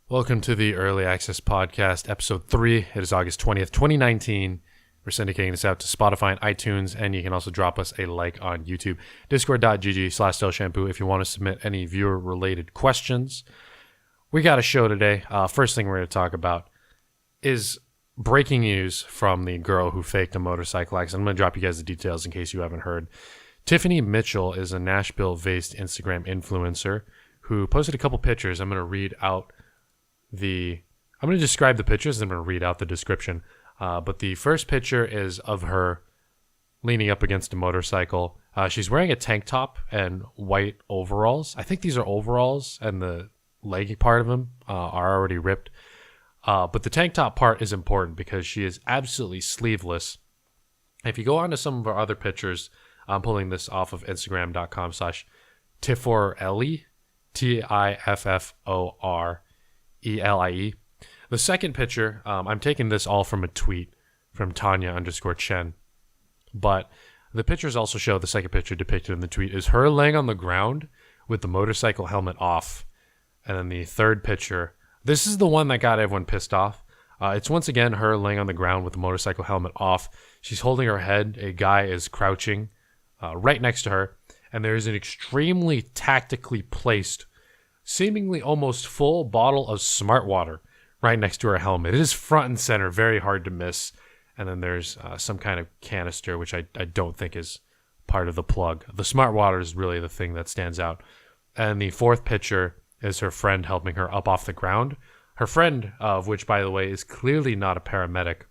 Welcome to the Early Access Podcast, Episode 3. It is August 20th, 2019. We're syndicating this out to Spotify and iTunes, and you can also drop us a like on YouTube. Discord.gg/StealthShampoo if you want to submit any viewer-related questions. We got a show today. First thing we're going to talk about is breaking news from the girl who faked a motorcycle accident. I'm going to drop you guys the details in case you haven't heard. Tiffany Mitchell is a Nashville-based Instagram influencer who posted a couple pictures. I'm going to describe the pictures, and I'm going to read out the description. But the first picture is of her leaning up against a motorcycle. She's wearing a tank top and white overalls. I think these are overalls, and the leggy part of them are already ripped. But the tank top part is important because she is absolutely sleeveless. If you go on to some of our other pictures, I'm pulling this off of Instagram.com/Tifforelie, Tifforelie. The second picture, I'm taking this all from a tweet from Tanya_Chen. But the pictures also show, the second picture depicted in the tweet is her laying on the ground with the motorcycle helmet off. And then the third picture, this is the one that got everyone pissed off. It's once again her laying on the ground with the motorcycle helmet off. She's holding her head. A guy is crouching right next to her. And there is an extremely tactically placed, seemingly almost full bottle of SmartWater right next to her helmet. It is front and center, very hard to miss. And then there's some kind of canister, which I don't think is part of the plug. The SmartWater is really the thing that stands out. And the fourth picture is her friend helping her up off the ground. Her friend, of which, by the way, is clearly not a paramedic.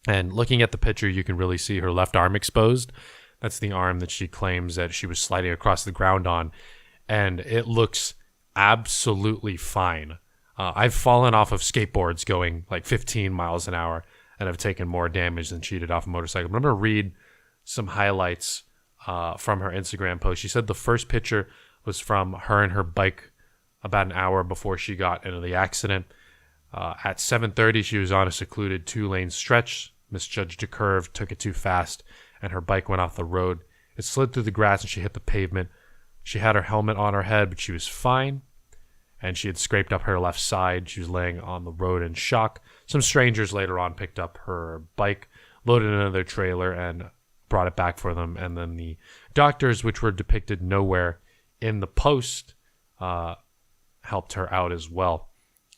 And looking at the picture, you can really see her left arm exposed. That's the arm that she claims that she was sliding across the ground on. And it looks absolutely fine. I've fallen off of skateboards going like 15 miles an hour and have taken more damage than she did off a motorcycle. But I'm going to read some highlights from her Instagram post. She said the first picture was from her and her bike about an hour before she got into the accident. At 7:30, she was on a secluded 2-lane stretch, misjudged a curve, took it too fast, and her bike went off the road. It slid through the grass and she hit the pavement. She had her helmet on her head, but she was fine. And she had scraped up her left side. She was laying on the road in shock. Some strangers later on picked up her bike, loaded it into their trailer, and brought it back for them. And then the doctors, which were depicted nowhere in the post, helped her out as well.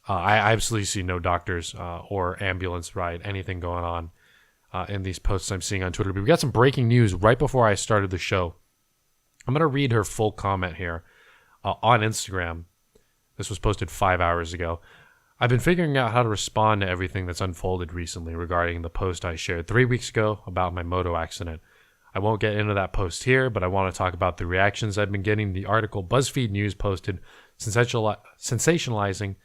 I absolutely see no doctors or ambulance ride, anything going on in these posts I'm seeing on Twitter. But we got some breaking news right before I started the show. I'm going to read her full comment here on Instagram. This was posted 5 hours ago. I've been figuring out how to respond to everything that's unfolded recently regarding the post I shared 3 weeks ago about my moto accident. I won't get into that post here, but I want to talk about the reactions I've been getting. The article BuzzFeed News posted sensationalizing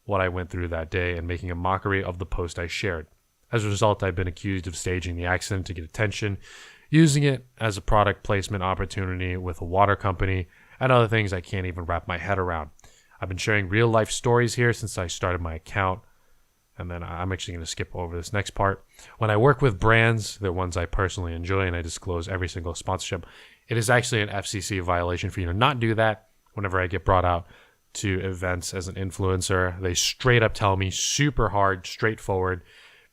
what I went through that day and making a mockery of the post I shared. As a result, I've been accused of staging the accident to get attention, using it as a product placement opportunity with a water company, and other things I can't even wrap my head around. I've been sharing real-life stories here since I started my account. And then I'm actually going to skip over this next part. When I work with brands, they're ones I personally enjoy, and I disclose every single sponsorship. It is actually an FCC violation for you to not do that. Whenever I get brought out to events as an influencer, they straight up tell me, super hard, straightforward,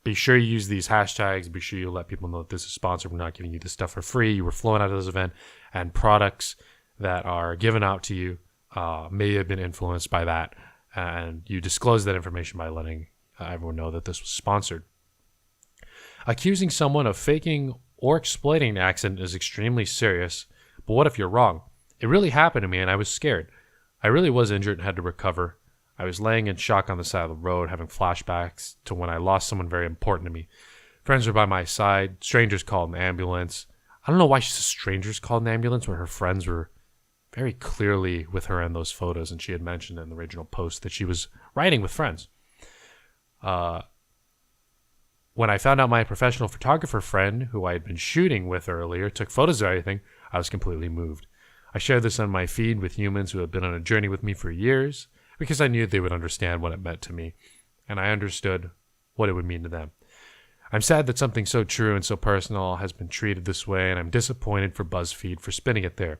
be sure you use these hashtags. Be sure you let people know that this is sponsored. We're not giving you this stuff for free. You were flown out of this event, and products that are given out to you may have been influenced by that, and you disclose that information by letting everyone know that this was sponsored. Accusing someone of faking or exploiting an accident is extremely serious, but what if you're wrong? It really happened to me, and I was scared. I really was injured and had to recover. I was laying in shock on the side of the road, having flashbacks to when I lost someone very important to me. Friends were by my side. Strangers called an ambulance. I don't know why she says strangers called an ambulance when her friends were very clearly with her in those photos, and she had mentioned in the original post that she was riding with friends. When I found out my professional photographer friend, who I had been shooting with earlier, took photos of everything, I was completely moved. I shared this on my feed with humans who have been on a journey with me for years because I knew they would understand what it meant to me, and I understood what it would mean to them. I'm sad that something so true and so personal has been treated this way, and I'm disappointed for BuzzFeed for spinning it there.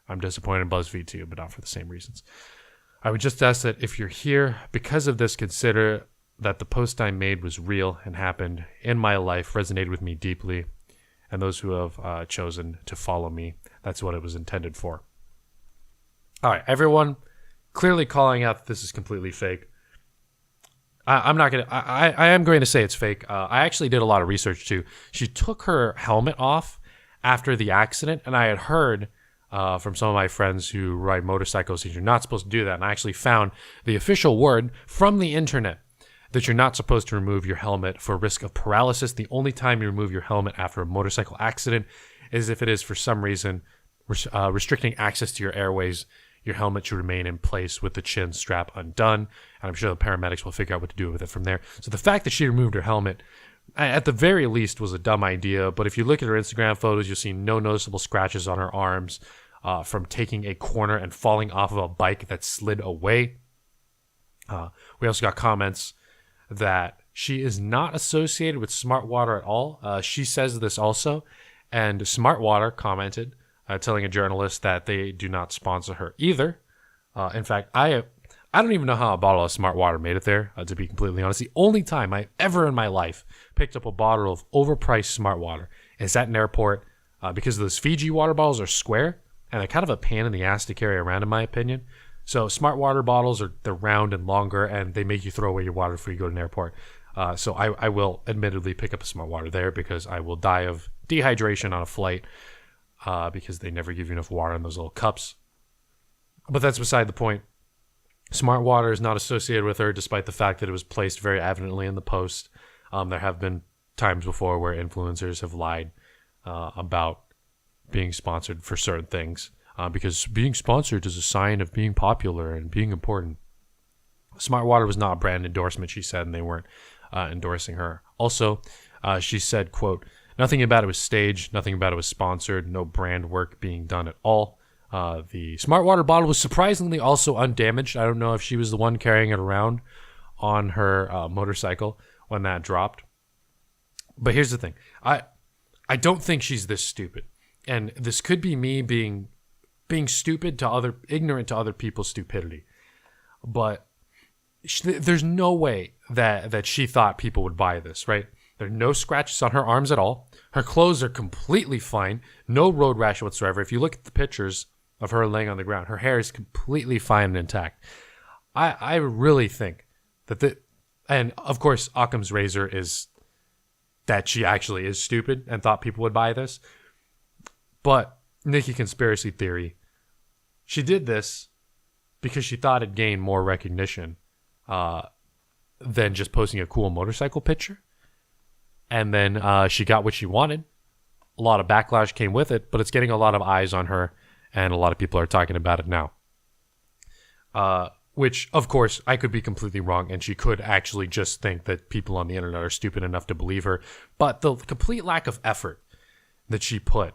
I'm disappointed in BuzzFeed too, but not for the same reasons. I would just ask that if you're here because of this, consider that the post I made was real and happened in my life, resonated with me deeply, and those who have chosen to follow me, that's what it was intended for. All right, everyone clearly calling out that this is completely fake. I'm not gonna. I am going to say it's fake. I actually did a lot of research too. She took her helmet off after the accident, and I had heard from some of my friends who ride motorcycles that you're not supposed to do that. And I actually found the official word from the internet that you're not supposed to remove your helmet for risk of paralysis. The only time you remove your helmet after a motorcycle accident is if it is for some reason restricting access to your airways. Your helmet should remain in place with the chin strap undone, and I'm sure the paramedics will figure out what to do with it from there. So the fact that she removed her helmet, at the very least, was a dumb idea, but if you look at her Instagram photos, you'll see no noticeable scratches on her arms from taking a corner and falling off of a bike that slid away. We also got comments that she is not associated with SmartWater at all. She says this also, and SmartWater commented, telling a journalist that they do not sponsor her either. In fact, I don't even know how a bottle of SmartWater made it there, to be completely honest. The only time I ever in my life picked up a bottle of overpriced SmartWater is at an airport, because those Fiji water bottles are square, and they're kind of a pain in the ass to carry around, in my opinion. So SmartWater bottles they're round and longer, and they make you throw away your water before you go to an airport. So I will admittedly pick up a SmartWater there because I will die of dehydration on a flight. Because they never give you enough water in those little cups. But that's beside the point. SmartWater is not associated with her, despite the fact that it was placed very evidently in the post. There have been times before where influencers have lied about being sponsored for certain things, because being sponsored is a sign of being popular and being important. SmartWater was not a brand endorsement, she said, and they weren't endorsing her. Also, she said, quote, "Nothing about it was staged. Nothing about it was sponsored. No brand work being done at all." The SmartWater bottle was surprisingly also undamaged. I don't know if she was the one carrying it around on her motorcycle when that dropped. But here's the thing. I don't think she's this stupid. And this could be me being stupid to ignorant to other people's stupidity. But there's no way that she thought people would buy this, right? There are no scratches on her arms at all. Her clothes are completely fine. No road rash whatsoever. If you look at the pictures of her laying on the ground, her hair is completely fine and intact. I really think that and of course Occam's razor is that she actually is stupid and thought people would buy this. But Nicky conspiracy theory, she did this because she thought it'd gain more recognition than just posting a cool motorcycle picture. And then she got what she wanted. A lot of backlash came with it, but it's getting a lot of eyes on her, and a lot of people are talking about it now. Which, of course, I could be completely wrong, and she could actually just think that people on the internet are stupid enough to believe her. But the complete lack of effort that she put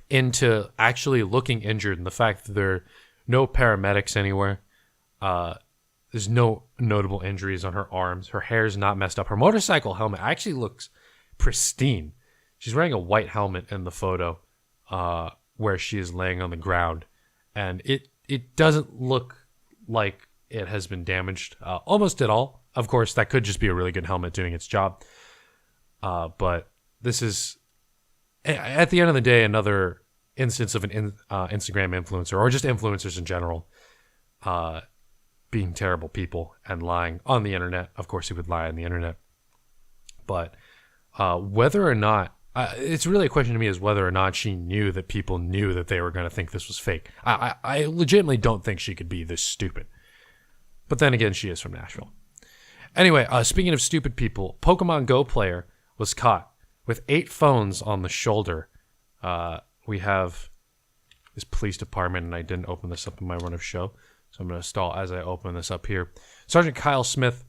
into actually looking injured, and the fact that there are no paramedics anywhere, there's no notable injuries on her arms. Her hair's not messed up. Her motorcycle helmet actually looks pristine. She's wearing a white helmet in the photo where she is laying on the ground. And it doesn't look like it has been damaged almost at all. Of course, that could just be a really good helmet doing its job. But this is, at the end of the day, another instance of an Instagram influencer, or just influencers in general, being terrible people and lying on the internet. Of course, he would lie on the internet. But whether or not, it's really a question to me is whether or not she knew that people knew that they were going to think this was fake. I legitimately don't think she could be this stupid. But then again, she is from Nashville. Anyway, speaking of stupid people, Pokemon Go player was caught with 8 phones on the shoulder. We have this police department, and I didn't open this up in my run of show. So I'm going to stall as I open this up here. Sergeant Kyle Smith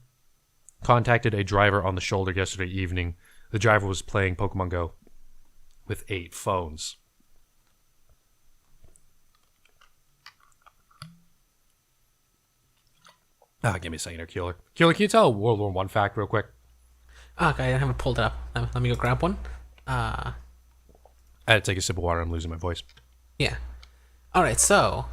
contacted a driver on the shoulder yesterday evening. The driver was playing Pokemon Go with 8 phones. Give me a second here, Keeler. Keeler, can you tell a World War I fact real quick? Okay, I haven't pulled it up. Let me go grab one. I had to take a sip of water. I'm losing my voice. Yeah. All right, so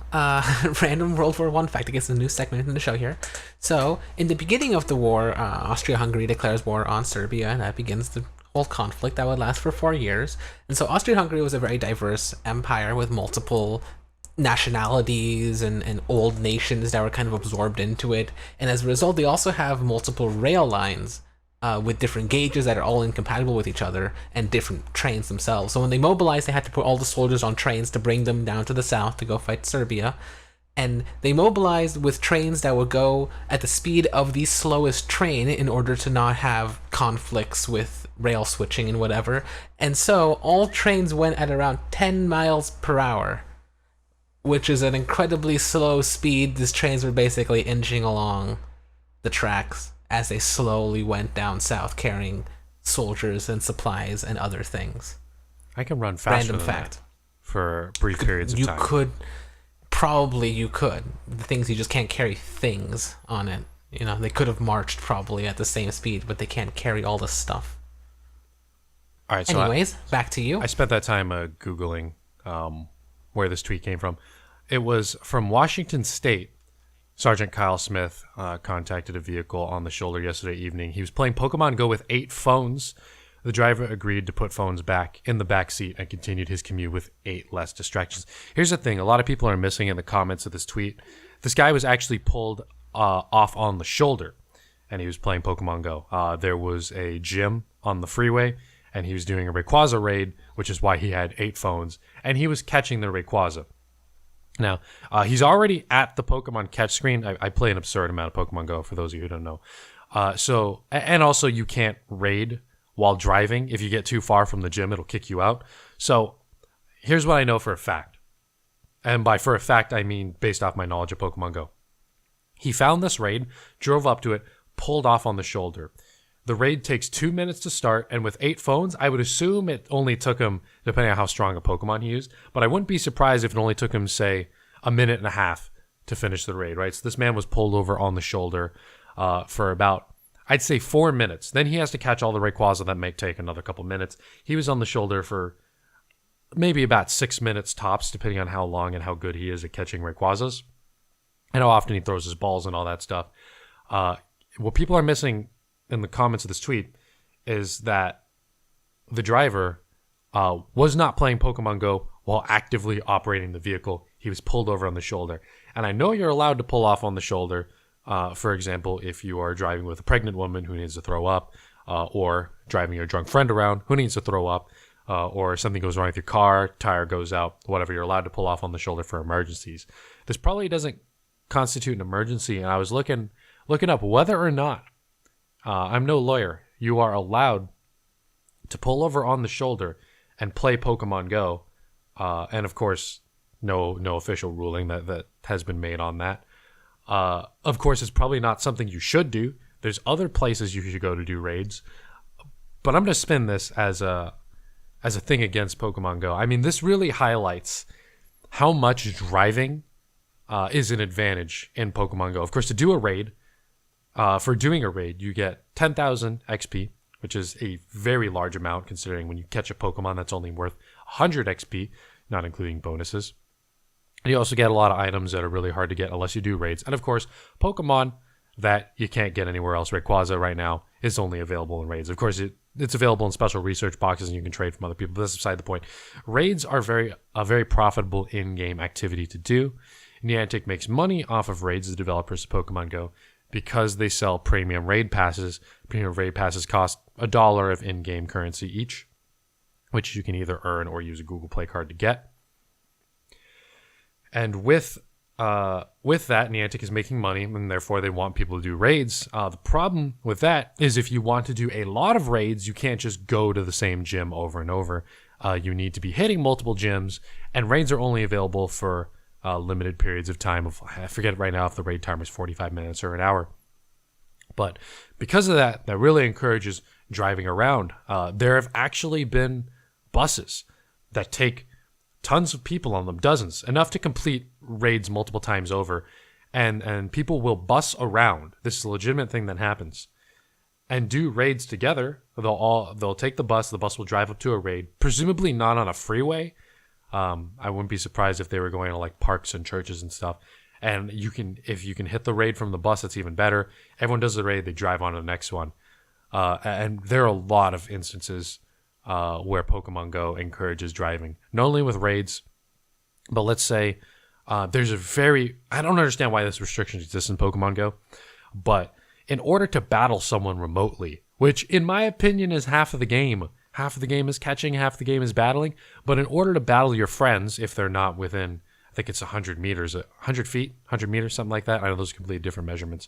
random World War One fact. I guess a new segment in the show here. So, in the beginning of the war, Austria-Hungary declares war on Serbia, and that begins the whole conflict that would last for 4 years. And so, Austria-Hungary was a very diverse empire with multiple nationalities and old nations that were kind of absorbed into it. And as a result, they also have multiple rail lines with different gauges that are all incompatible with each other and different trains themselves. So when they mobilized, they had to put all the soldiers on trains to bring them down to the south to go fight Serbia. And they mobilized with trains that would go at the speed of the slowest train in order to not have conflicts with rail switching and whatever. And so all trains went at around 10 miles per hour, which is an incredibly slow speed. These trains were basically inching along the tracks as they slowly went down south carrying soldiers and supplies and other things. I can run faster Random than fact. that for brief periods of You time. could. The things, you just can't carry things on it. You know, they could have marched probably at the same speed, but they can't carry all the stuff. All right, so Anyways, back to you. I spent that time Googling where this tweet came from. It was from Washington State. Sergeant Kyle Smith contacted a vehicle on the shoulder yesterday evening. He was playing Pokemon Go with 8 phones. The driver agreed to put phones back in the back seat and continued his commute with 8 less distractions. Here's the thing. A lot of people are missing in the comments of this tweet. This guy was actually pulled off on the shoulder, and he was playing Pokemon Go. There was a gym on the freeway, and he was doing a Rayquaza raid, which is why he had 8 phones, and he was catching the Rayquaza. Now, he's already at the Pokemon catch screen. I play an absurd amount of Pokemon Go, for those of you who don't know. And also you can't raid while driving. If you get too far from the gym, it'll kick you out. So here's what I know for a fact. And by for a fact, I mean based off my knowledge of Pokemon Go. He found this raid, drove up to it, pulled off on the shoulder. The raid takes 2 minutes to start, and with 8 phones, I would assume it only took him, depending on how strong a Pokemon he used, but I wouldn't be surprised if it only took him, say, a minute and a half to finish the raid, right? So this man was pulled over on the shoulder for about, I'd say, 4 minutes. Then he has to catch all the Rayquaza. That may take another couple minutes. He was on the shoulder for maybe about 6 minutes tops, depending on how long and how good he is at catching Rayquazas and how often he throws his balls and all that stuff. What people are missing in the comments of this tweet is that the driver was not playing Pokemon Go while actively operating the vehicle. He was pulled over on the shoulder. And I know you're allowed to pull off on the shoulder, for example, if you are driving with a pregnant woman who needs to throw up, or driving your drunk friend around who needs to throw up, or something goes wrong with your car, tire goes out, whatever. You're allowed to pull off on the shoulder for emergencies. This probably doesn't constitute an emergency, and I was looking up whether or not, I'm no lawyer, you are allowed to pull over on the shoulder and play Pokemon Go. And of course, no official ruling that has been made on that. Of course, it's probably not something you should do. There's other places you should go to do raids. But I'm going to spin this as a thing against Pokemon Go. I mean, this really highlights how much driving is an advantage in Pokemon Go. Of course, to do a raid, for doing a raid, you get 10,000 XP, which is a very large amount considering when you catch a Pokemon that's only worth 100 XP, not including bonuses. And you also get a lot of items that are really hard to get unless you do raids. And of course, Pokemon that you can't get anywhere else. Rayquaza right now is only available in raids. Of course, it's available in special research boxes and you can trade from other people. But that's beside the point. Raids are a very profitable in-game activity to do. Niantic makes money off of raids, the developers of Pokemon Go, because they sell premium raid passes. Premium raid passes cost $1 of in-game currency each, which you can either earn or use a Google Play card to get. And with that, Niantic is making money, and therefore they want people to do raids. The problem with that is if you want to do a lot of raids, you can't just go to the same gym over and over. You need to be hitting multiple gyms, and raids are only available for limited periods of time. I forget right now if the raid timer is 45 minutes or an hour. But because of that really encourages driving around. There have actually been buses that take tons of people on them, dozens, enough to complete raids multiple times over, and people will bus around. This is a legitimate thing that happens, and do raids together. They'll take the bus will drive up to a raid, presumably not on a freeway, I wouldn't be surprised if they were going to like parks and churches and stuff. And if you can hit the raid from the bus, that's even better. Everyone does the raid, they drive on to the next one. And there are a lot of instances where Pokemon Go encourages driving, not only with raids, but let's say there's I don't understand why this restriction exists in Pokemon Go, but in order to battle someone remotely, which in my opinion is half of the game is catching, half the game is battling, but in order to battle your friends, if they're not within, I think it's 100 meters, 100 feet, 100 meters, something like that. I know those are completely different measurements.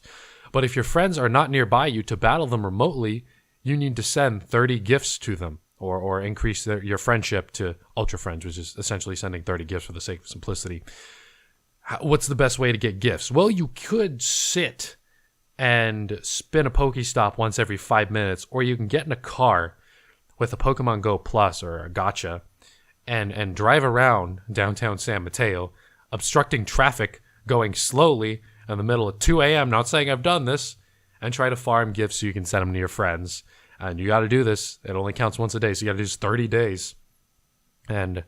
But if your friends are not nearby you, to battle them remotely, you need to send 30 gifts to them or increase your friendship to Ultra Friends, which is essentially sending 30 gifts for the sake of simplicity. What's the best way to get gifts? Well, you could sit and spin a Pokestop once every 5 minutes, or you can get in a car with a Pokemon Go Plus or a Gacha and drive around downtown San Mateo, obstructing traffic, going slowly in the middle of 2 a.m., not saying I've done this, and try to farm gifts so you can send them to your friends. And you got to do this. It only counts once a day, so you got to do this 30 days. And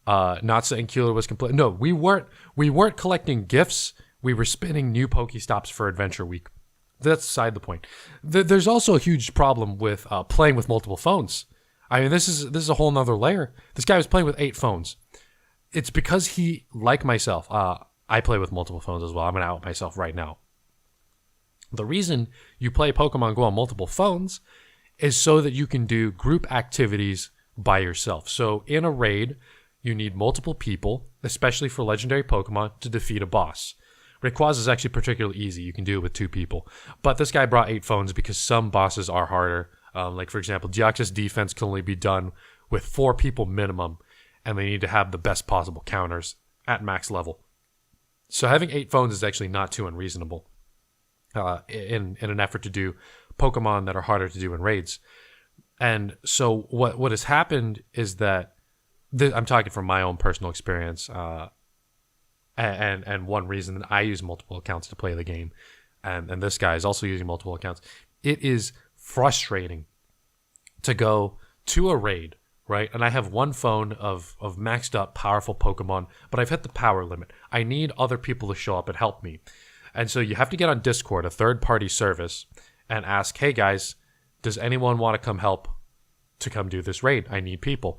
not saying Keeler was complete. No, we weren't collecting gifts. We were spinning new Pokestops for Adventure Week. That's beside the point. There's also a huge problem with playing with multiple phones. I mean, this is a whole nother layer. This guy was playing with 8 phones. It's because he, like myself, I play with multiple phones as well. I'm going to out myself right now. The reason you play Pokemon Go on multiple phones is so that you can do group activities by yourself. So in a raid, you need multiple people, especially for legendary Pokemon, to defeat a boss. Rayquaza is actually particularly easy. You can do it with 2 people. But this guy brought 8 phones because some bosses are harder. Like, for example, Deoxys defense can only be done with 4 people minimum, and they need to have the best possible counters at max level. So having 8 phones is actually not too unreasonable in an effort to do Pokemon that are harder to do in raids. And so what has happened is that, I'm talking from my own personal experience, and one reason that I use multiple accounts to play the game, and this guy is also using multiple accounts. It is frustrating to go to a raid, right? And I have one phone of maxed up powerful Pokemon, but I've hit the power limit. I need other people to show up and help me. And so you have to get on Discord, a third-party service, and ask, hey guys, does anyone want to come help to come do this raid? I need people.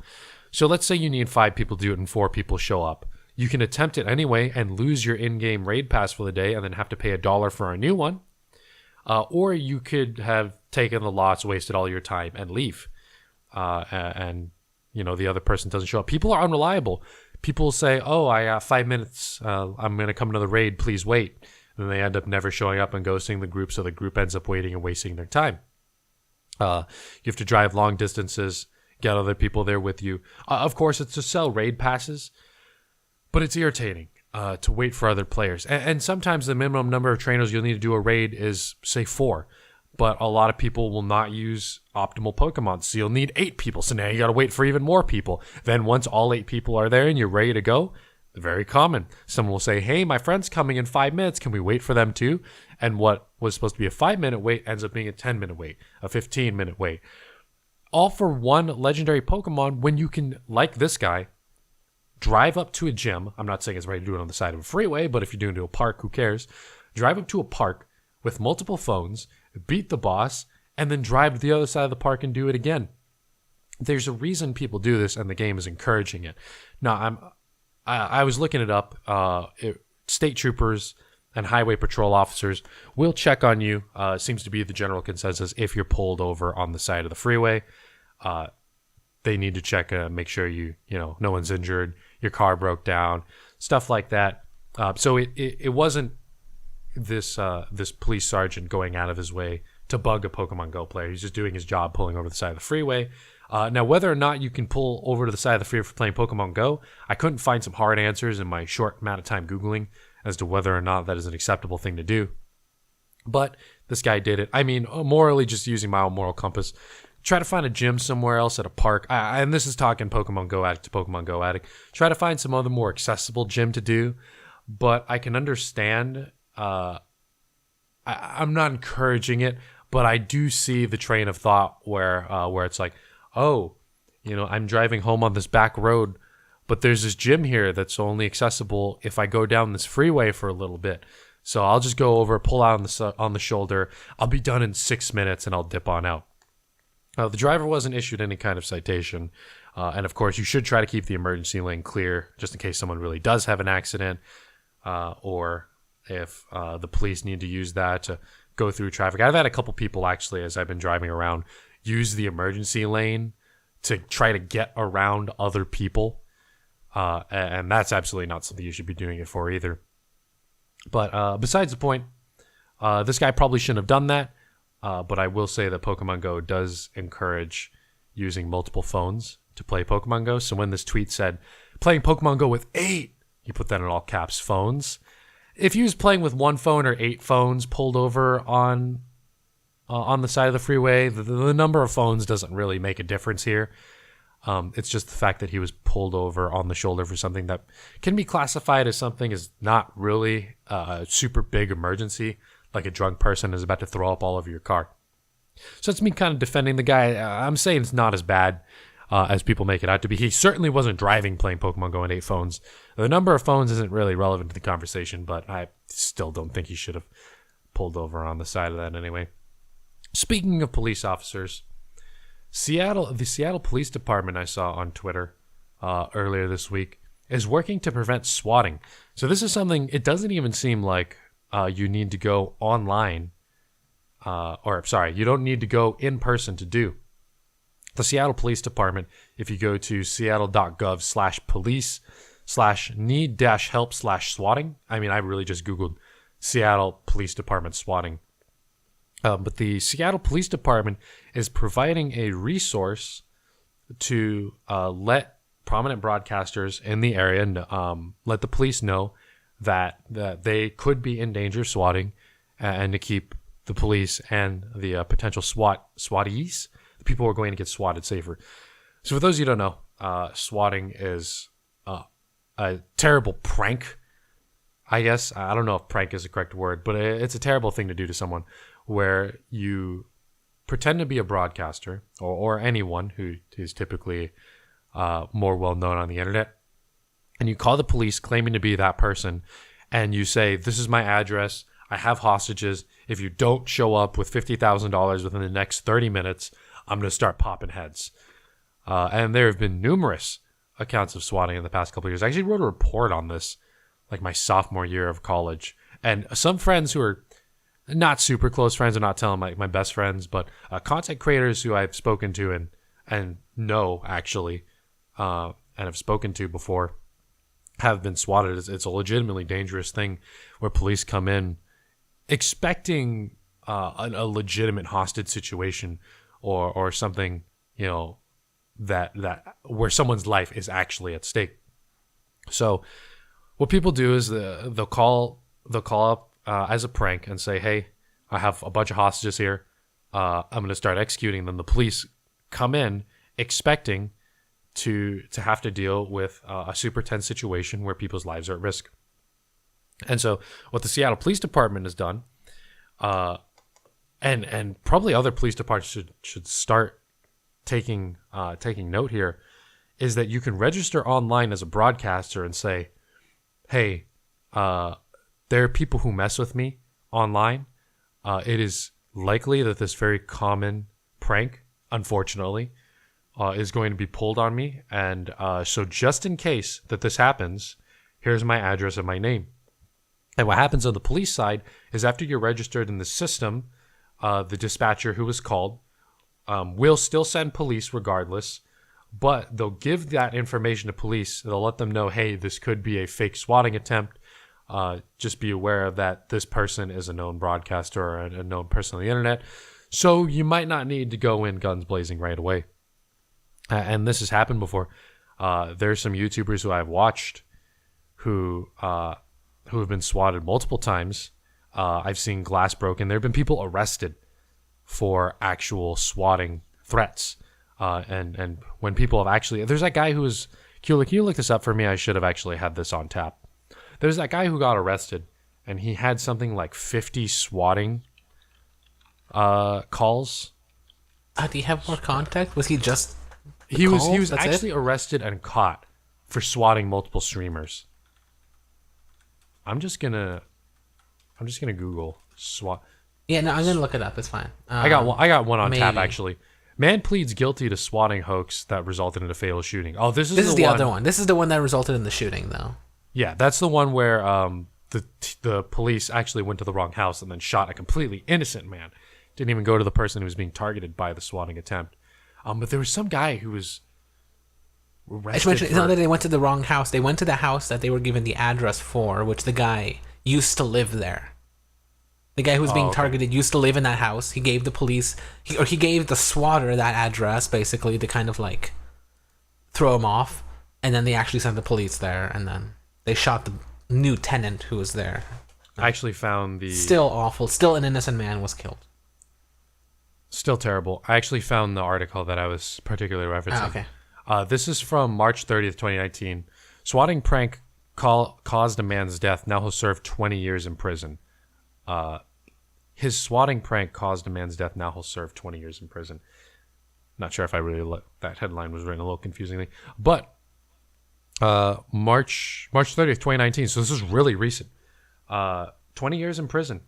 So let's say you need 5 people to do it and 4 people show up. You can attempt it anyway and lose your in-game raid pass for the day and then have to pay $1 for a new one. Or you could have taken the loss, wasted all your time, and leave. And the other person doesn't show up. People are unreliable. People say, oh, I got 5 minutes. I'm going to come to the raid. Please wait. And they end up never showing up and ghosting the group, so the group ends up waiting and wasting their time. You have to drive long distances, get other people there with you. Of course, it's to sell raid passes, but it's irritating to wait for other players. And sometimes the minimum number of trainers you'll need to do a raid is, say, 4. But a lot of people will not use optimal Pokemon, so you'll need 8 people. So now you got to wait for even more people. Then once all 8 people are there and you're ready to go, very common. Someone will say, hey, my friend's coming in 5 minutes. Can we wait for them too? And what was supposed to be a 5-minute wait ends up being a 10-minute wait, a 15-minute wait. All for one legendary Pokemon when you can, like this guy, drive up to a gym. I'm not saying it's right to do it on the side of a freeway, but if you're doing it to a park, who cares? Drive up to a park with multiple phones, beat the boss, and then drive to the other side of the park and do it again. There's a reason people do this, and the game is encouraging it. Now, I was looking it up. State troopers and highway patrol officers will check on you. Seems to be the general consensus. If you're pulled over on the side of the freeway, they need to check, make sure no one's injured, your car broke down, stuff like that. So it wasn't this police sergeant going out of his way to bug a Pokemon Go player. He's just doing his job, pulling over the side of the freeway. Now, whether or not you can pull over to the side of the freeway for playing Pokemon Go, I couldn't find some hard answers in my short amount of time Googling as to whether or not that is an acceptable thing to do. But this guy did it. I mean, morally, just using my own moral compass. Try to find a gym somewhere else at a park. And this is talking Pokemon Go addict to Pokemon Go addict. Try to find some other more accessible gym to do. But I can understand. I'm not encouraging it, but I do see the train of thought where it's like, oh, I'm driving home on this back road but there's this gym here that's only accessible if I go down this freeway for a little bit. So I'll just go over, pull out on the shoulder. I'll be done in 6 minutes, and I'll dip on out. The driver wasn't issued any kind of citation. And of course, you should try to keep the emergency lane clear just in case someone really does have an accident, or if the police need to use that to go through traffic. I've had a couple people actually, as I've been driving around, use the emergency lane to try to get around other people. And that's absolutely not something you should be doing it for either. But besides the point, this guy probably shouldn't have done that. But I will say that Pokemon Go does encourage using multiple phones to play Pokemon Go. So when this tweet said, playing Pokemon Go with 8, he put that in all caps, phones. If he was playing with 1 phone or 8 phones pulled over on the side of the freeway, the number of phones doesn't really make a difference here. It's just the fact that he was pulled over on the shoulder for something that can be classified as something is not really a super big emergency, like a drunk person is about to throw up all over your car. So it's me kind of defending the guy. I'm saying it's not as bad as people make it out to be. He certainly wasn't driving playing Pokemon Go on 8 phones. The number of phones isn't really relevant to the conversation, but I still don't think he should have pulled over on the side of that anyway. Speaking of police officers, the Seattle Police Department I saw on Twitter earlier this week is working to prevent swatting. So this is something, it doesn't even seem like you need to go online, you don't need to go in person to do. The Seattle Police Department, if you go to seattle.gov/police/need-help/swatting, I mean, I really just Googled Seattle Police Department swatting. But the Seattle Police Department is providing a resource to let prominent broadcasters in the area let the police know that they could be in danger of swatting, and to keep the police and the potential swattees, the people who are going to get swatted, safer. So for those of you who don't know, swatting is a terrible prank, I guess. I don't know if prank is the correct word, but it's a terrible thing to do to someone, where you pretend to be a broadcaster or anyone who is typically more well-known on the internet, and you call the police claiming to be that person, and you say, this is my address, I have hostages, if you don't show up with $50,000 within the next 30 minutes, I'm going to start popping heads. And there have been numerous accounts of swatting in the past couple of years. I actually wrote a report on this, like my sophomore year of college, and some friends who are not super close friends, I'm not telling my best friends, but content creators who I've spoken to and know actually, and have spoken to before, have been swatted. It's a legitimately dangerous thing where police come in expecting a legitimate hostage situation or something, that where someone's life is actually at stake. So what people do is they'll call up as a prank and say, hey, I have a bunch of hostages here. I'm going to start executing them. The police come in expecting to have to deal with a super tense situation where people's lives are at risk. And so what the Seattle Police Department has done, and probably other police departments should start taking note here, is that you can register online as a broadcaster and say, hey, there are people who mess with me online. It is likely that this very common prank, unfortunately, is going to be pulled on me. And so just in case that this happens, here's my address and my name. And what happens on the police side is after you're registered in the system, the dispatcher who was called will still send police regardless, but they'll give that information to police. They'll let them know, hey, this could be a fake swatting attempt. Just be aware that this person is a known broadcaster or a known person on the internet. So you might not need to go in guns blazing right away. And this has happened before. There's some YouTubers who I've watched who have been swatted multiple times. I've seen glass broken. There have been people arrested for actual swatting threats. And when people have actually... There's that guy who was... Can you look this up for me? I should have actually had this on tap. There's that guy who got arrested, and he had something like 50 swatting calls. Did he have more contact? Was he just... He was actually arrested and caught for swatting multiple streamers. I'm just gonna Google SWAT. Yeah, no, I'm gonna look it up. It's fine. I got one on tap maybe. actually. Man pleads guilty to swatting hoax that resulted in a fatal shooting. Oh, this is the other one. This is the one that resulted in the shooting, though. Yeah, that's the one where the police actually went to the wrong house and then shot a completely innocent man. Didn't even go to the person who was being targeted by the swatting attempt. But there was some guy who was arrested. I should mention, it's not that they went to the wrong house. They went to the house that they were given the address for, which the guy used to live there. The guy who was being targeted used to live in that house. He gave the police, he gave the swatter that address, basically, to kind of like throw him off. And then they actually sent the police there, and then they shot the new tenant who was there. I actually found the... Still awful. Still an innocent man was killed. Still terrible. I actually found the article that I was particularly referencing. Okay. This is from March 30th, 2019. Swatting prank caused a man's death. Now he'll serve 20 years in prison. His swatting prank caused a man's death. Now he'll serve 20 years in prison. Not sure if I really... that headline was written a little confusingly. But March 30th, 2019. So this is really recent. 20 years in prison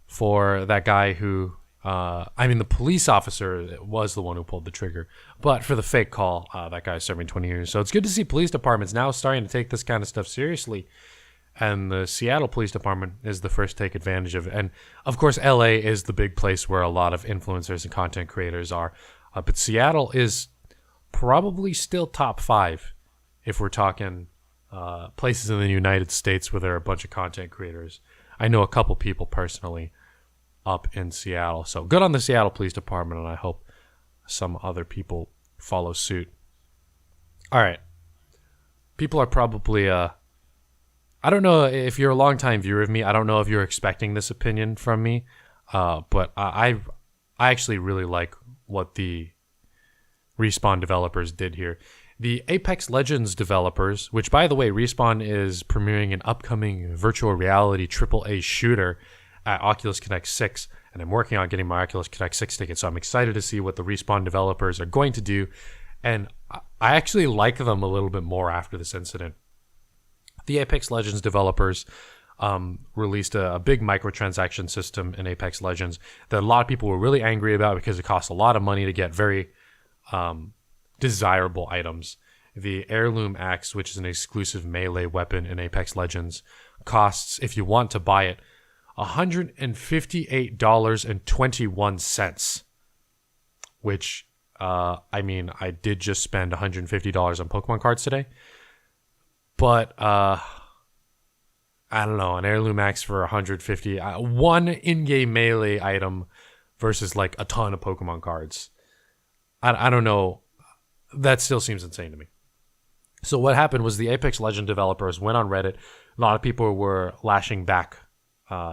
for that guy who... the police officer was the one who pulled the trigger. But for the fake call, that guy's serving 20 years. So it's good to see police departments now starting to take this kind of stuff seriously. And the Seattle Police Department is the first to take advantage of it. And, of course, LA is the big place where a lot of influencers and content creators are. But Seattle is probably still top 5 if we're talking places in the United States where there are a bunch of content creators. I know a couple people personally up in Seattle. So good on the Seattle Police Department, and I hope some other people follow suit. All right. People are probably... I don't know if you're a longtime viewer of me. I don't know if you're expecting this opinion from me, but I actually really like what the Respawn developers did here. The Apex Legends developers, which, by the way, Respawn is premiering an upcoming virtual reality AAA shooter at Oculus Connect 6, and I'm working on getting my Oculus Connect 6 ticket, so I'm excited to see what the Respawn developers are going to do, and I actually like them a little bit more after this incident. The Apex Legends developers released a big microtransaction system in Apex Legends that a lot of people were really angry about because it costs a lot of money to get very desirable items. The Heirloom Axe, which is an exclusive melee weapon in Apex Legends, costs, if you want to buy it, $158.21, which, I did just spend $150 on Pokemon cards today. But, I don't know, an Heirloom Axe for $150, one in-game melee item versus like a ton of Pokemon cards. I don't know. That still seems insane to me. So what happened was the Apex Legend developers went on Reddit. A lot of people were lashing back.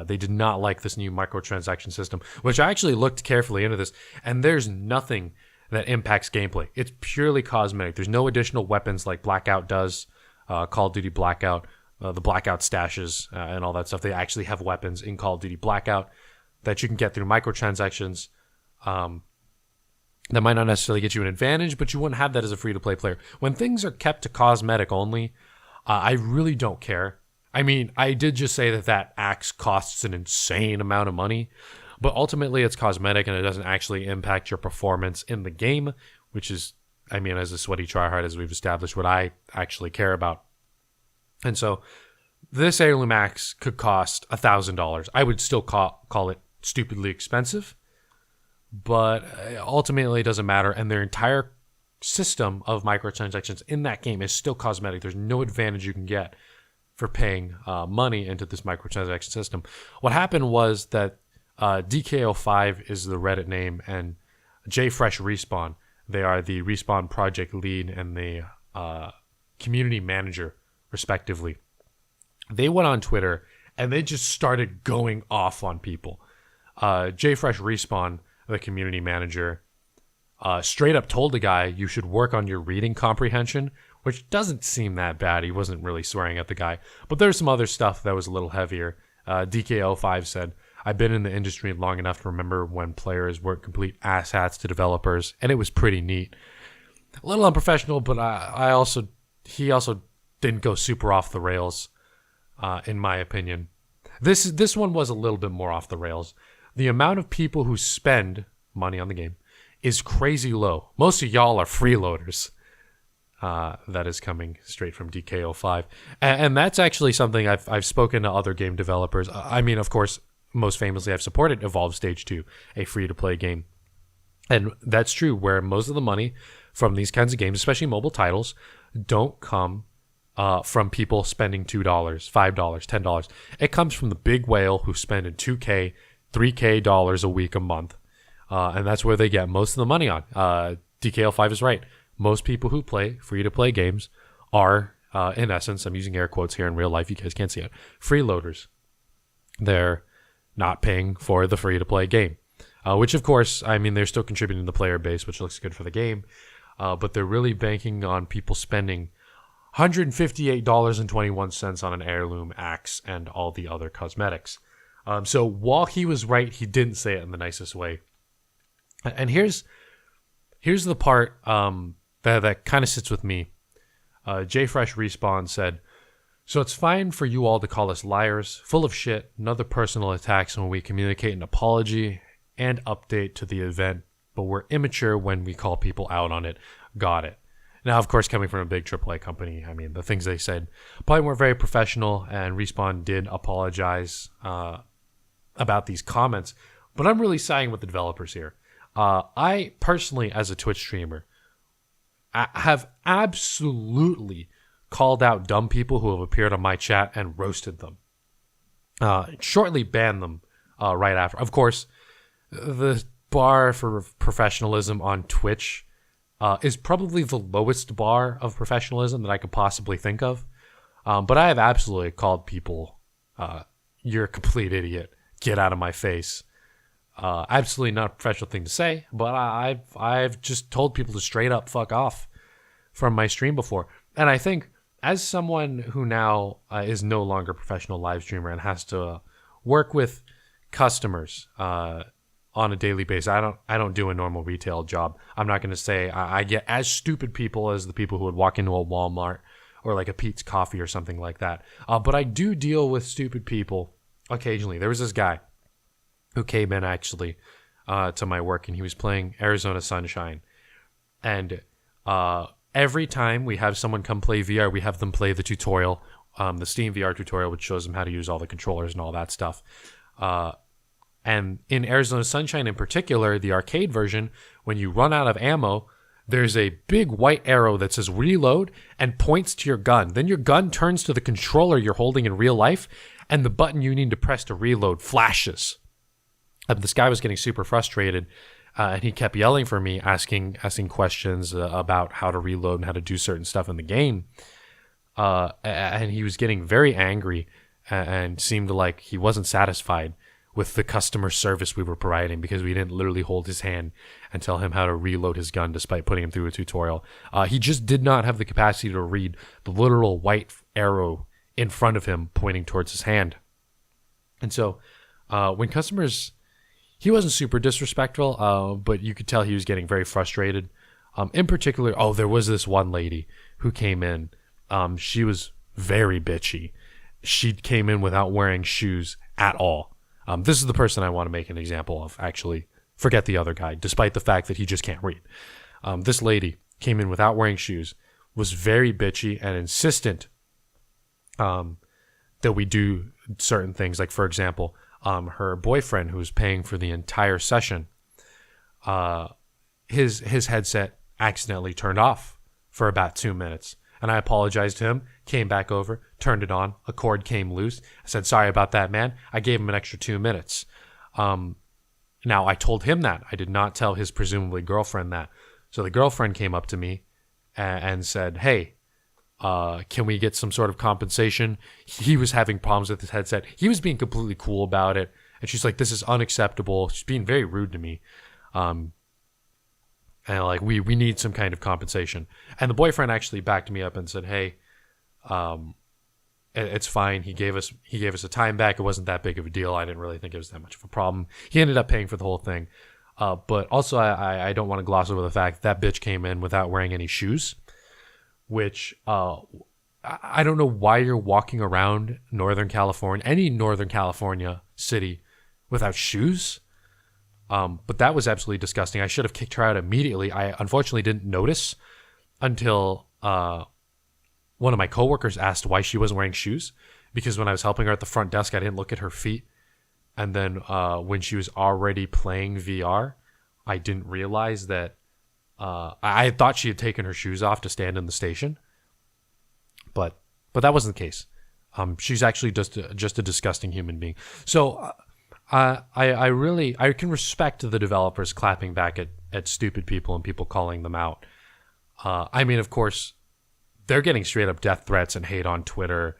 They did not like this new microtransaction system, which I actually looked carefully into this, and there's nothing that impacts gameplay. It's purely cosmetic. There's no additional weapons like Blackout does. Call of Duty Blackout, the Blackout stashes, and all that stuff. They actually have weapons in Call of Duty Blackout that you can get through microtransactions. That might not necessarily get you an advantage, but you wouldn't have that as a free-to-play player. When things are kept to cosmetic only, I really don't care. I did just say that axe costs an insane amount of money, but ultimately it's cosmetic and it doesn't actually impact your performance in the game, which is, as a sweaty tryhard, as we've established, what I actually care about. And so this Heirloom Axe could cost $1,000. I would still call it stupidly expensive, but ultimately it doesn't matter. And their entire system of microtransactions in that game is still cosmetic. There's no advantage you can get for paying money into this microtransaction system. What happened was that DKO5 is the Reddit name, and JFresh Respawn, they are the Respawn project lead and the community manager, respectively. They went on Twitter and they just started going off on people. JFresh Respawn, the community manager, straight up told the guy, you should work on your reading comprehension, which doesn't seem that bad. He wasn't really swearing at the guy. But there's some other stuff that was a little heavier. DKO5 said, I've been in the industry long enough to remember when players weren't complete asshats to developers, and it was pretty neat. A little unprofessional, but he also didn't go super off the rails, in my opinion. This one was a little bit more off the rails. The amount of people who spend money on the game is crazy low. Most of y'all are freeloaders. That is coming straight from DK05. And that's actually something I've spoken to other game developers. I mean, of course, most famously, I've supported Evolve Stage 2, a free-to-play game. And that's true, where most of the money from these kinds of games, especially mobile titles, don't come from people spending $2, $5, $10. It comes from the big whale who's spending $2K, $3K a week, a month. And that's where they get most of the money on. DKL5 is right. Most people who play free-to-play games are, in essence, I'm using air quotes here in real life, you guys can't see it, freeloaders. They're not paying for the free-to-play game. Which, of course, I mean, they're still contributing to the player base, which looks good for the game. But they're really banking on people spending $158.21 on an heirloom axe and all the other cosmetics. So while he was right, he didn't say it in the nicest way. And here's the part that kind of sits with me. JFresh Respawn said, "So it's fine for you all to call us liars, full of shit, and other personal attacks when we communicate an apology and update to the event, but we're immature when we call people out on it. Got it." Now, of course, coming from a big AAA company, I mean, the things they said probably weren't very professional, and Respawn did apologize about these comments. But I'm really siding with the developers here. I personally, as a Twitch streamer, I have absolutely called out dumb people who have appeared on my chat and roasted them. Shortly banned them right after. Of course, the bar for professionalism on Twitch is probably the lowest bar of professionalism that I could possibly think of. But I have absolutely called people, "You're a complete idiot. Get out of my face." Absolutely not a professional thing to say, but I've just told people to straight up fuck off from my stream before. And I think as someone who now is no longer a professional live streamer and has to work with customers on a daily basis, I don't do a normal retail job. I'm not going to say I get as stupid people as the people who would walk into a Walmart or like a Pete's Coffee or something like that. But I do deal with stupid people occasionally. There was this guy who came in actually to my work, and he was playing Arizona Sunshine. And every time we have someone come play VR, we have them play the tutorial, the Steam VR tutorial, which shows them how to use all the controllers and all that stuff. And in Arizona Sunshine in particular, the arcade version, when you run out of ammo, there's a big white arrow that says reload and points to your gun. Then your gun turns to the controller you're holding in real life, and the button you need to press to reload flashes. This guy was getting super frustrated, and he kept yelling for me, asking questions about how to reload and how to do certain stuff in the game. And he was getting very angry and seemed like he wasn't satisfied with the customer service we were providing because we didn't literally hold his hand and tell him how to reload his gun despite putting him through a tutorial. He just did not have the capacity to read the literal white arrow in front of him pointing towards his hand. And so when customers... He wasn't super disrespectful, but you could tell he was getting very frustrated. In particular, there was this one lady who came in. She was very bitchy. She came in without wearing shoes at all. This is the person I want to make an example of, actually. Forget the other guy, despite the fact that he just can't read. This lady came in without wearing shoes, was very bitchy and insistent that we do certain things. Like, for example... her boyfriend, who was paying for the entire session, his headset accidentally turned off for about 2 minutes. And I apologized to him, came back over, turned it on, a cord came loose. I said, "Sorry about that, man." I gave him an extra 2 minutes. Now, I told him that. I did not tell his presumably girlfriend that. So the girlfriend came up to me and said, "Hey, can we get some sort of compensation?" He was having problems with his headset. He was being completely cool about it. And she's like, "This is unacceptable." She's being very rude to me. And like, we need some kind of compensation. And the boyfriend actually backed me up and said, "Hey, it's fine." He gave us a time back. It wasn't that big of a deal. I didn't really think it was that much of a problem. He ended up paying for the whole thing. But also, I don't want to gloss over the fact that bitch came in without wearing any shoes, which I don't know why you're walking around Northern California, any Northern California city, without shoes. But that was absolutely disgusting. I should have kicked her out immediately. I unfortunately didn't notice until one of my coworkers asked why she wasn't wearing shoes, because when I was helping her at the front desk, I didn't look at her feet. And then when she was already playing VR, I didn't realize that I thought she had taken her shoes off to stand in the station. But that wasn't the case. She's actually just a disgusting human being. So I can respect the developers clapping back at stupid people and people calling them out. I mean, of course, they're getting straight up death threats and hate on Twitter.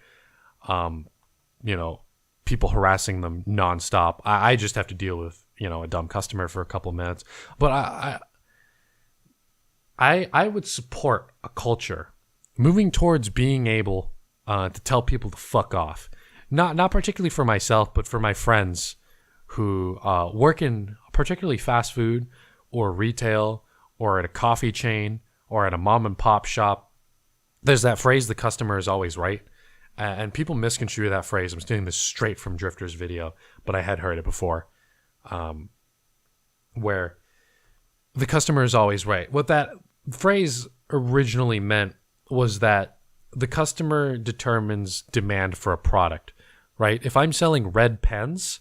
People harassing them nonstop. I just have to deal with, a dumb customer for a couple minutes. But I would support a culture moving towards being able to tell people to fuck off. Not particularly for myself, but for my friends who work in particularly fast food or retail or at a coffee chain or at a mom and pop shop. There's that phrase, the customer is always right. And people misconstrue that phrase. I'm stealing this straight from Drifter's video, but I had heard it before, where the customer is always right. What that phrase originally meant was that the customer determines demand for a product, right? If I'm selling red pens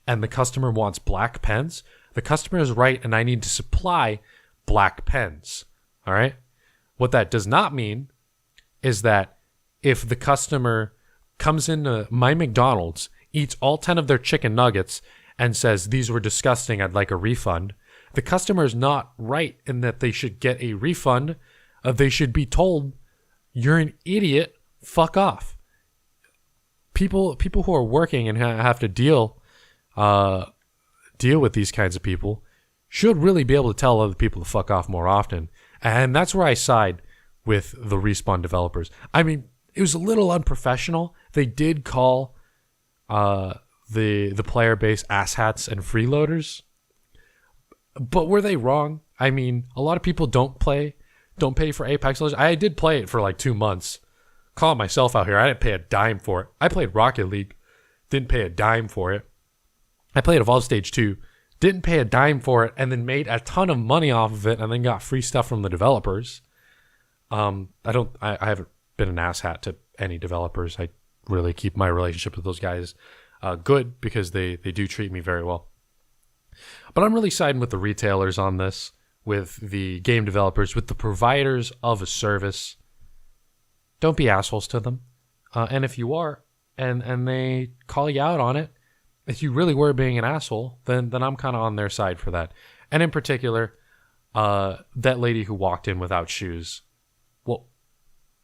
and the customer wants black pens, the customer is right and I need to supply black pens, all right? What that does not mean is that if the customer comes into my McDonald's, eats all 10 of their chicken nuggets, and says, these were disgusting, I'd like a refund, the customer is not right in that they should get a refund. They should be told, you're an idiot, fuck off. People who are working and have to deal with these kinds of people should really be able to tell other people to fuck off more often. And that's where I side with the Respawn developers. I mean, it was a little unprofessional. They did call the player base asshats and freeloaders. But were they wrong? I mean, a lot of people don't pay for Apex Legends. I did play it for like 2 months. Calling myself out here. I didn't pay a dime for it. I played Rocket League. Didn't pay a dime for it. I played Evolve Stage 2. Didn't pay a dime for it, and then made a ton of money off of it, and then got free stuff from the developers. I haven't been an asshat to any developers. I really keep my relationship with those guys good because they do treat me very well. But I'm really siding with the retailers on this, with the game developers, with the providers of a service. Don't be assholes to them. And if you are, and they call you out on it, if you really were being an asshole, then I'm kind of on their side for that. And in particular, that lady who walked in without shoes. Well,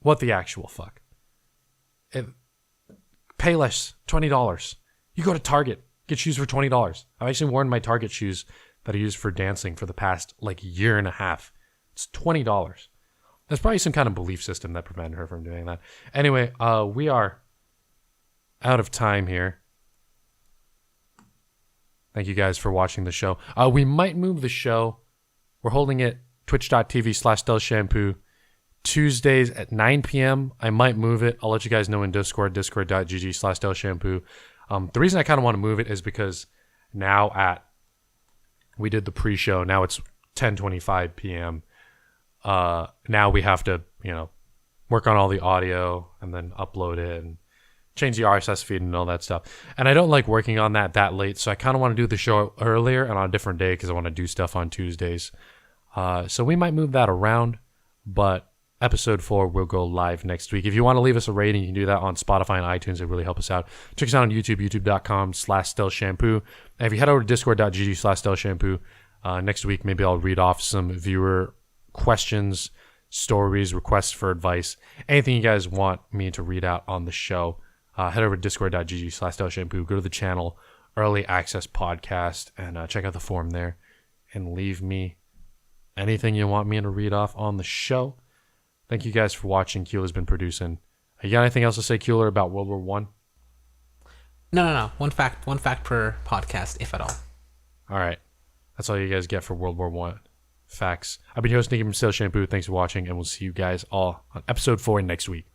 what the actual fuck? Pay less, $20. You go to Target, get shoes for $20. I've actually worn my Target shoes that I use for dancing for the past year and a half. It's $20. There's probably some kind of belief system that prevented her from doing that. Anyway, we are out of time here. Thank you guys for watching the show. We might move the show. We're holding it twitch.tv/StealthShampoo. Tuesdays at 9 p.m. I might move it. I'll let you guys know in Discord, discord.gg/StealthShampoo. The reason I kind of want to move it is because we did the pre-show. Now it's 10:25 p.m. Now we have to, work on all the audio and then upload it and change the RSS feed and all that stuff. And I don't like working on that late, so I kind of want to do the show earlier and on a different day because I want to do stuff on Tuesdays. So we might move that around, but episode 4 will go live next week. If you want to leave us a rating, you can do that on Spotify and iTunes. It really help us out. Check us out on YouTube, youtube.com/StealthShampoo. And if you head over to discord.gg/StealthShampoo, next week maybe I'll read off some viewer questions, stories, requests for advice, anything you guys want me to read out on the show. Head over to discord.gg/StealthShampoo. Go to the channel, Early Access Podcast, and check out the form there. And leave me anything you want me to read off on the show. Thank you guys for watching. Keeler's been producing. You got anything else to say, Keeler, about World War I? No. One fact per podcast, if at all. All right. That's all you guys get for World War One facts. I've been your host, Nicky from StealthShampoo. Thanks for watching, and we'll see you guys all on episode 4 next week.